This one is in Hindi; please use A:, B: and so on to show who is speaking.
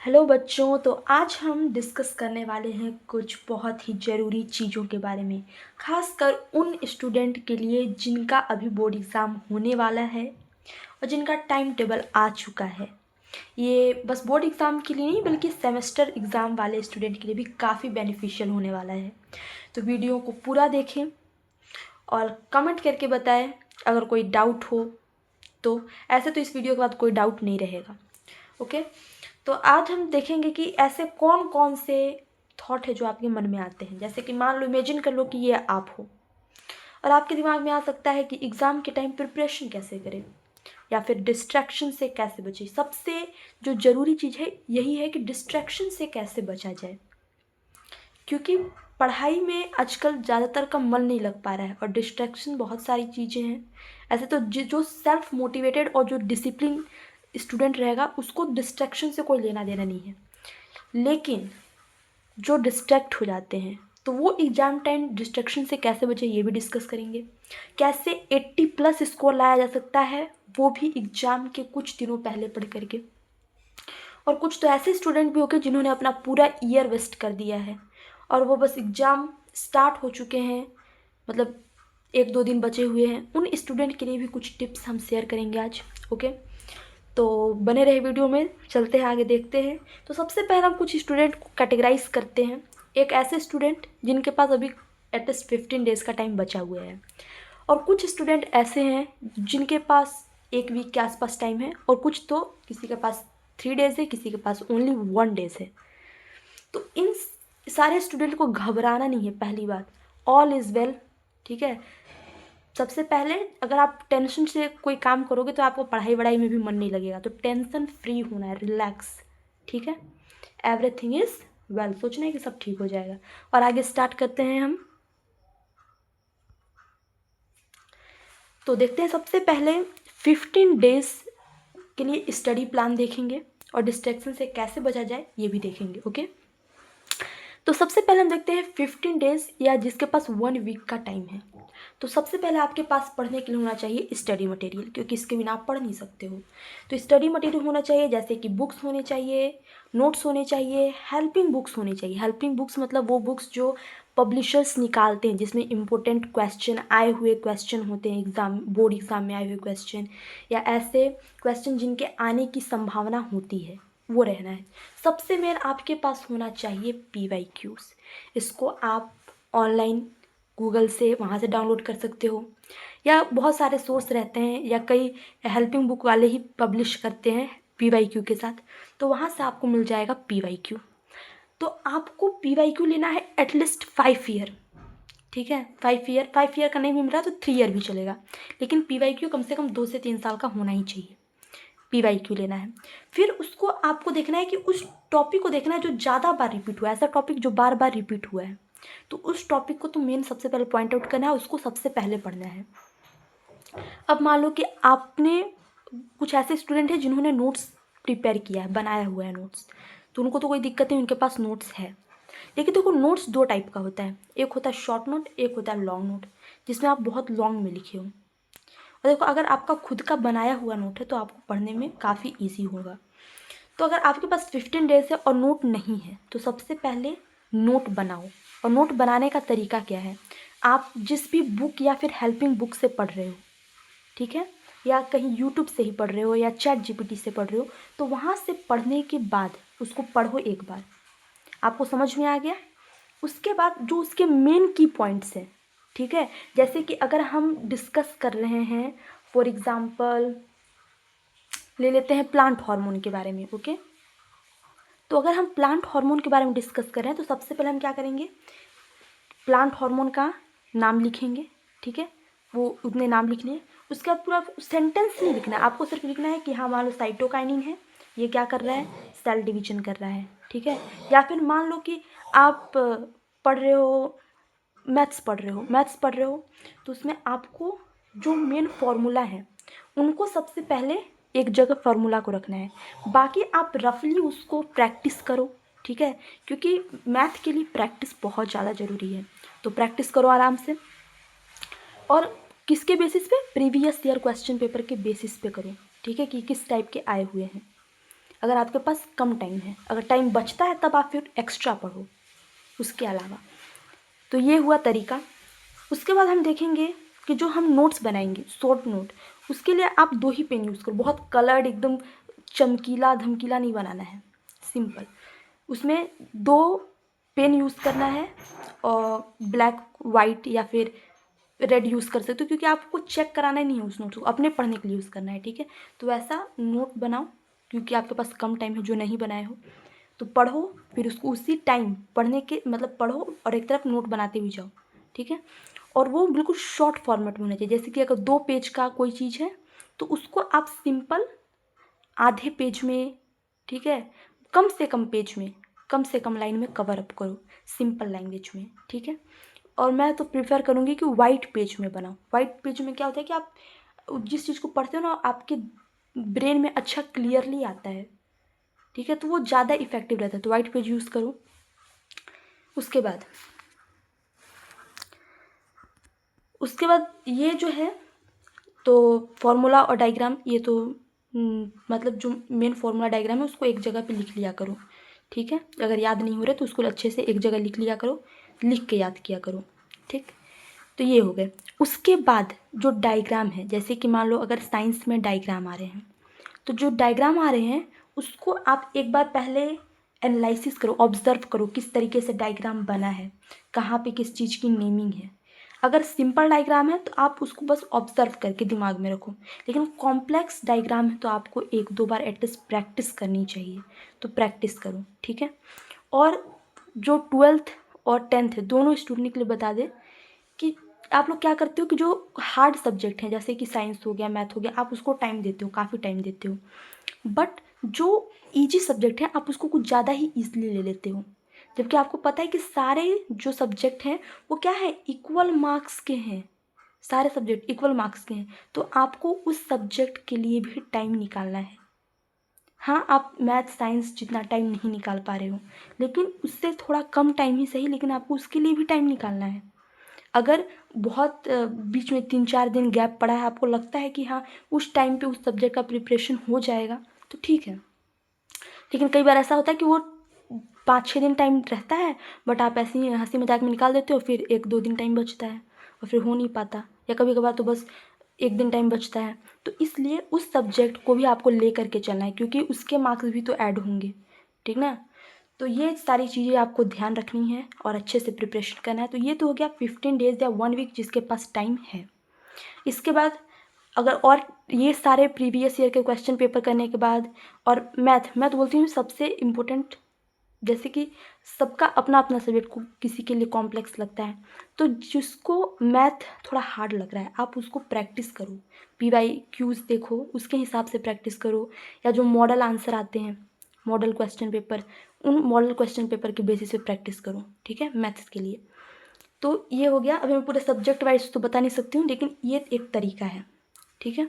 A: हेलो बच्चों, तो आज हम डिस्कस करने वाले हैं कुछ बहुत ही ज़रूरी चीज़ों के बारे में। खासकर उन स्टूडेंट के लिए जिनका अभी बोर्ड एग्ज़ाम होने वाला है और जिनका टाइम टेबल आ चुका है। ये बस बोर्ड एग्ज़ाम के लिए नहीं बल्कि सेमेस्टर एग्ज़ाम वाले स्टूडेंट के लिए भी काफ़ी बेनिफिशियल होने वाला है। तो वीडियो को पूरा देखें और कमेंट करके बताएं अगर कोई डाउट हो तो। ऐसे तो इस वीडियो के बाद कोई डाउट नहीं रहेगा। ओके, तो आज हम देखेंगे कि ऐसे कौन कौन से थॉट है जो आपके मन में आते हैं। जैसे कि मान लो, इमेजिन कर लो कि ये आप हो और आपके दिमाग में आ सकता है कि एग्ज़ाम के टाइम प्रिपरेशन कैसे करें या फिर डिस्ट्रैक्शन से कैसे बचें। सबसे जो ज़रूरी चीज़ है यही है कि डिस्ट्रैक्शन से कैसे बचा जाए, क्योंकि पढ़ाई में आजकल ज़्यादातर का मन नहीं लग पा रहा है और डिस्ट्रैक्शन बहुत सारी चीज़ें हैं। ऐसे तो जो सेल्फ मोटिवेटेड और जो डिसिप्लिन स्टूडेंट रहेगा उसको डिस्ट्रैक्शन से कोई लेना देना नहीं है, लेकिन जो डिस्ट्रैक्ट हो जाते हैं तो वो एग्ज़ाम टाइम डिस्ट्रैक्शन से कैसे बचे ये भी डिस्कस करेंगे। कैसे 80+ स्कोर लाया जा सकता है वो भी एग्ज़ाम के कुछ दिनों पहले पढ़ करके। और कुछ तो ऐसे स्टूडेंट भी होंगे जिन्होंने अपना पूरा ईयर वेस्ट कर दिया है और वो बस एग्ज़ाम स्टार्ट हो चुके हैं, मतलब 1-2 दिन बचे हुए हैं। उन स्टूडेंट के लिए भी कुछ टिप्स हम शेयर करेंगे आज। ओके, तो बने रहे वीडियो में, चलते हैं आगे देखते हैं। तो सबसे पहले हम कुछ स्टूडेंट को कैटेगराइज करते हैं। एक ऐसे स्टूडेंट जिनके पास अभी एटलीस्ट 15 डेज़ का टाइम बचा हुआ है, और कुछ स्टूडेंट ऐसे हैं जिनके पास 1 वीक के आसपास टाइम है, और कुछ तो किसी के पास 3 डेज़ है, किसी के पास ओनली 1 डेज़ है। तो इन सारे स्टूडेंट को घबराना नहीं है। पहली बात, ऑल इज़ वेल। ठीक है, सबसे पहले अगर आप टेंशन से कोई काम करोगे तो आपको पढ़ाई वढ़ाई में भी मन नहीं लगेगा। तो टेंशन फ्री होना है, रिलैक्स। ठीक है, एवरीथिंग इज़ वेल, सोचना है कि सब ठीक हो जाएगा। और आगे स्टार्ट करते हैं हम। तो देखते हैं, सबसे पहले 15 डेज़ के लिए स्टडी प्लान देखेंगे और डिस्ट्रैक्शन से कैसे बचा जाए ये भी देखेंगे। ओके, तो सबसे पहले हम देखते हैं 15 डेज़ या जिसके पास 1 वीक का टाइम है। तो सबसे पहले आपके पास पढ़ने के लिए होना चाहिए स्टडी मटेरियल, क्योंकि इसके बिना आप पढ़ नहीं सकते हो। तो स्टडी मटेरियल होना चाहिए, जैसे कि बुक्स होने चाहिए, नोट्स होने चाहिए, हेल्पिंग बुक्स होने चाहिए। हेल्पिंग बुक्स मतलब वो बुक्स जो पब्लिशर्स निकालते हैं, जिसमें इंपॉर्टेंट क्वेश्चन, आए हुए क्वेश्चन होते हैं, एग्ज़ाम बोर्ड एग्ज़ाम में आए हुए क्वेश्चन या ऐसे क्वेश्चन जिनके आने की संभावना होती है, वो रहना है। सबसे मेन आपके पास होना चाहिए PYQs। इसको आप ऑनलाइन गूगल से वहाँ से डाउनलोड कर सकते हो, या बहुत सारे सोर्स रहते हैं, या कई हेल्पिंग बुक वाले ही पब्लिश करते हैं PYQ के साथ, तो वहाँ से आपको मिल जाएगा PYQ। तो आपको PYQ लेना है एटलीस्ट 5 ईयर। ठीक है, 5 ईयर का नहीं भी मिल रहा तो 3 ईयर भी चलेगा, लेकिन PYQ कम से कम 2 से 3 साल का होना ही चाहिए। PYQ लेना है। फिर उसको आपको देखना है कि उस टॉपिक को देखना है जो ज़्यादा बार रिपीट हुआ है, ऐसा टॉपिक जो बार बार रिपीट हुआ है। तो उस टॉपिक को तो मेन सबसे पहले पॉइंट आउट करना है, उसको सबसे पहले पढ़ना है। अब मान लो कि आपने, कुछ ऐसे स्टूडेंट हैं जिन्होंने नोट्स प्रिपेयर किया है, बनाया हुआ है नोट्स, तो उनको तो कोई दिक्कत नहीं, उनके पास नोट्स है। लेकिन देखो, नोट्स 2 टाइप का होता है, एक होता है शॉर्ट नोट, एक होता है लॉन्ग नोट, जिसमें आप बहुत लॉन्ग में लिखे हो। और देखो, अगर आपका खुद का बनाया हुआ नोट है तो आपको पढ़ने में काफ़ी ईजी होगा। तो अगर आपके पास 15 डेज है और नोट नहीं है तो सबसे पहले नोट बनाओ। और नोट बनाने का तरीका क्या है, आप जिस भी बुक या फिर हेल्पिंग बुक से पढ़ रहे हो, ठीक है, या कहीं यूट्यूब से ही पढ़ रहे हो या ChatGPT से पढ़ रहे हो, तो वहाँ से पढ़ने के बाद उसको पढ़ो एक बार, आपको समझ में आ गया। उसके बाद जो उसके मेन की पॉइंट्स हैं, ठीक है, जैसे कि अगर हम डिस्कस कर रहे हैं, फॉर एग्ज़ाम्पल ले लेते हैं प्लांट हार्मोन के बारे में। ओके, तो अगर हम प्लांट हार्मोन के बारे में डिस्कस कर रहे हैं तो सबसे पहले हम क्या करेंगे, प्लांट हार्मोन का नाम लिखेंगे। ठीक है, वो उतने नाम लिख लिए, उसके बाद पूरा सेंटेंस नहीं लिखना है, आपको सिर्फ लिखना है कि हाँ मान लो साइटोकाइनिन है, ये क्या कर रहा है, सेल डिवीजन कर रहा है। ठीक है, या फिर मान लो कि आप पढ़ रहे हो, मैथ्स पढ़ रहे हो, तो उसमें आपको जो मेन फॉर्मूला है उनको सबसे पहले एक जगह फार्मूला को रखना है, बाकी आप रफली उसको प्रैक्टिस करो। ठीक है, क्योंकि मैथ के लिए प्रैक्टिस बहुत ज़्यादा ज़रूरी है, तो प्रैक्टिस करो आराम से। और किसके बेसिस पे, प्रीवियस ईयर क्वेश्चन पेपर के बेसिस पे करो। ठीक है, कि किस टाइप के आए हुए हैं। अगर आपके पास कम टाइम है। अगर टाइम बचता है तब आप फिर एक्स्ट्रा पढ़ो उसके अलावा। तो ये हुआ तरीका। उसके बाद हम देखेंगे कि जो हम नोट्स बनाएंगे शॉर्ट नोट, उसके लिए आप 2 ही पेन यूज़ करो। बहुत कलर्ड एकदम चमकीला धमकीला नहीं बनाना है, सिंपल। उसमें 2 पेन यूज़ करना है और ब्लैक वाइट या फिर रेड यूज़ कर सकते हो, क्योंकि आपको चेक कराना नहीं है उस नोट को, अपने पढ़ने के लिए यूज़ करना है, ठीक है। तो वैसा नोट बनाओ, क्योंकि आपके पास कम टाइम है। जो नहीं बनाए हो तो पढ़ो, फिर उसको उसी टाइम पढ़ने के मतलब पढ़ो और एक तरफ नोट बनाते हुए जाओ, ठीक है। और वो बिल्कुल शॉर्ट फॉर्मेट में होना चाहिए। जैसे कि अगर 2 पेज का कोई चीज़ है तो उसको आप सिंपल आधे पेज में, ठीक है, कम से कम पेज में, कम से कम लाइन में कवर अप करो, सिंपल लैंग्वेज में, ठीक है। और मैं तो प्रेफर करूँगी कि वाइट पेज में बनाओ। वाइट पेज में क्या होता है कि आप जिस चीज़ को पढ़ते हो ना, आपके ब्रेन में अच्छा क्लियरली आता है, ठीक है, तो वो ज़्यादा इफेक्टिव रहता है। तो वाइट पेज यूज़ करो। उसके बाद ये जो है, तो फॉर्मूला और डायग्राम, ये तो मतलब जो मेन फॉर्मूला डायग्राम है उसको एक जगह पे लिख लिया करो, ठीक है। अगर याद नहीं हो रहा तो उसको अच्छे से एक जगह लिख लिया करो, लिख के याद किया करो, ठीक। तो ये हो गए। उसके बाद जो डायग्राम है, जैसे कि मान लो अगर साइंस में डायग्राम आ रहे हैं, तो जो डायग्राम आ रहे हैं उसको आप एक बार पहले एनालिसिस करो, ऑब्जर्व करो किस तरीके से डायग्राम बना है, कहाँ पे किस चीज़ की नेमिंग है। अगर सिंपल डायग्राम है तो आप उसको बस ऑब्जर्व करके दिमाग में रखो, लेकिन कॉम्प्लेक्स डायग्राम है तो आपको 1-2 बार एटलीस्ट प्रैक्टिस करनी चाहिए। तो प्रैक्टिस करो, ठीक है। और जो 12th और 10th है दोनों स्टूडेंट के लिए बता दें कि आप लोग क्या करते हो कि जो हार्ड सब्जेक्ट हैं जैसे कि साइंस हो गया, मैथ हो गया, आप उसको टाइम देते हो, काफ़ी टाइम देते हो। बट जो इजी सब्जेक्ट है आप उसको कुछ ज़्यादा ही ईजिली ले लेते हो, जबकि आपको पता है कि सारे जो सब्जेक्ट हैं वो क्या है, इक्वल मार्क्स के हैं। सारे सब्जेक्ट इक्वल मार्क्स के हैं, तो आपको उस सब्जेक्ट के लिए भी टाइम निकालना है। हाँ, आप मैथ साइंस जितना टाइम नहीं निकाल पा रहे हो, लेकिन उससे थोड़ा कम टाइम ही सही, लेकिन आपको उसके लिए भी टाइम निकालना है। अगर बहुत बीच में 3-4 दिन गैप पड़ा है, आपको लगता है कि हाँ उस टाइम पे उस सब्जेक्ट का प्रिपरेशन हो जाएगा, तो ठीक है। लेकिन कई बार ऐसा होता है कि वो 5-6 दिन टाइम रहता है, बट आप ऐसे ही हंसी मजाक में निकाल देते हो, फिर 1-2 दिन टाइम बचता है और फिर हो नहीं पाता, या कभी कभार तो बस 1 दिन टाइम बचता है। तो इसलिए उस सब्जेक्ट को भी आपको ले करके चलना है, क्योंकि उसके मार्क्स भी तो ऐड होंगे, ठीक ना। तो ये सारी चीज़ें आपको ध्यान रखनी है और अच्छे से प्रिपरेशन करना है। तो ये तो हो गया 15 डेज़ या 1 वीक जिसके पास टाइम है। इसके बाद अगर और ये सारे प्रीवियस ईयर के क्वेश्चन पेपर करने के बाद, और मैं तो बोलती हूँ सबसे इम्पोर्टेंट, जैसे कि सबका अपना अपना सब्जेक्ट को किसी के लिए कॉम्प्लेक्स लगता है, तो जिसको मैथ थोड़ा हार्ड लग रहा है आप उसको प्रैक्टिस करो, PYQs देखो, उसके हिसाब से प्रैक्टिस करो, या जो मॉडल आंसर आते हैं, मॉडल क्वेश्चन पेपर, उन मॉडल क्वेश्चन पेपर के बेसिस पे प्रैक्टिस करो, ठीक है, मैथ्स के लिए। तो ये हो गया। अभी मैं पूरे सब्जेक्ट वाइज तो बता नहीं सकती हूँ, लेकिन ये एक तरीका है, ठीक है।